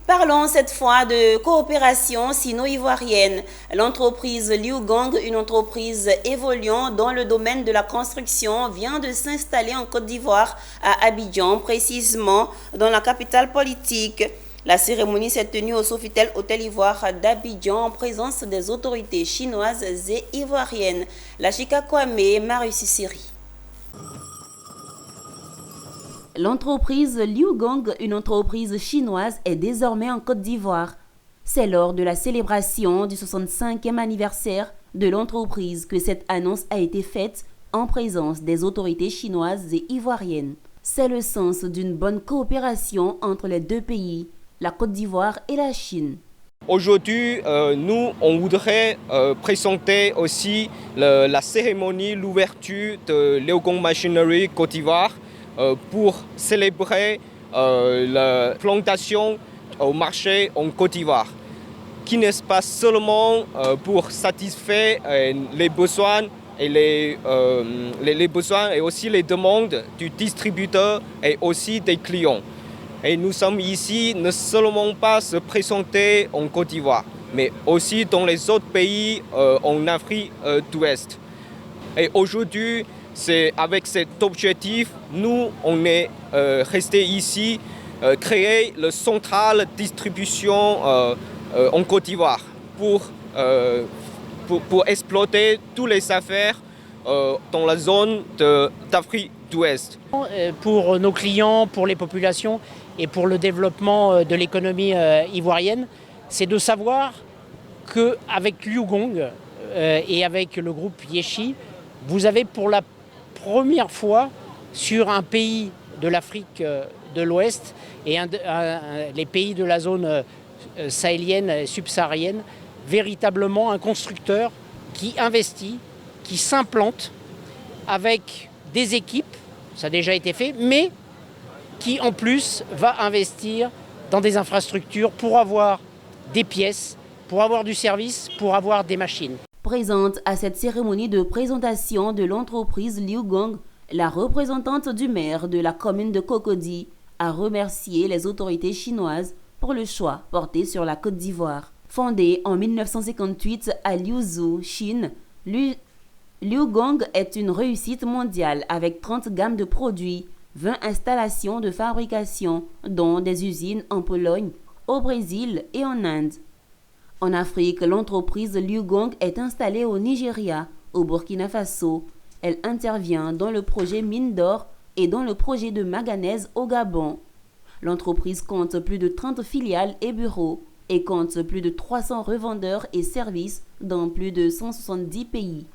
Parlons cette fois de coopération sino-ivoirienne. L'entreprise Liu Gong, une entreprise évoluant dans le domaine de la construction, vient de s'installer en Côte d'Ivoire, à Abidjan, précisément dans la capitale politique. La cérémonie s'est tenue au Sofitel Hôtel Ivoire d'Abidjan en présence des autorités chinoises et ivoiriennes. La Chika Kwame, Marius Siri. L'entreprise Liu Gong, une entreprise chinoise, est désormais en Côte d'Ivoire. C'est lors de la célébration du 65e anniversaire de l'entreprise que cette annonce a été faite en présence des autorités chinoises et ivoiriennes. C'est le sens d'une bonne coopération entre les deux pays, la Côte d'Ivoire et la Chine. Aujourd'hui, nous, on voudrait présenter aussi la cérémonie, l'ouverture de Liu Gong Machinery Côte d'Ivoire pour célébrer la plantation au marché en Côte d'Ivoire, qui n'est pas seulement pour satisfaire les besoins et les besoins et aussi les demandes du distributeur et aussi des clients. Et nous sommes ici ne seulement pas se présenter en Côte d'Ivoire, mais aussi dans les autres pays en Afrique d'Ouest. Et aujourd'hui, c'est avec cet objectif, nous, on est resté ici, créer le central distribution en Côte d'Ivoire pour exploiter toutes les affaires dans la zone d'Afrique d'Ouest. Pour nos clients, pour les populations et pour le développement de l'économie ivoirienne, c'est de savoir qu'avec Liu Gong et avec le groupe Yeshi, vous avez pour la première fois sur un pays de l'Afrique de l'Ouest et les pays de la zone sahélienne et subsaharienne, véritablement un constructeur qui investit, qui s'implante avec des équipes, ça a déjà été fait, mais qui en plus va investir dans des infrastructures pour avoir des pièces, pour avoir du service, pour avoir des machines. Présente à cette cérémonie de présentation de l'entreprise Liu Gong, la représentante du maire de la commune de Cocody a remercié les autorités chinoises pour le choix porté sur la Côte d'Ivoire. Fondée en 1958 à Liuzhou, Chine, Liu Gong est une réussite mondiale avec 30 gammes de produits, 20 installations de fabrication, dont des usines en Pologne, au Brésil et en Inde. En Afrique, l'entreprise Liu Gong est installée au Nigeria, au Burkina Faso. Elle intervient dans le projet mine d'or et dans le projet de manganèse au Gabon. L'entreprise compte plus de 30 filiales et bureaux et compte plus de 300 revendeurs et services dans plus de 170 pays.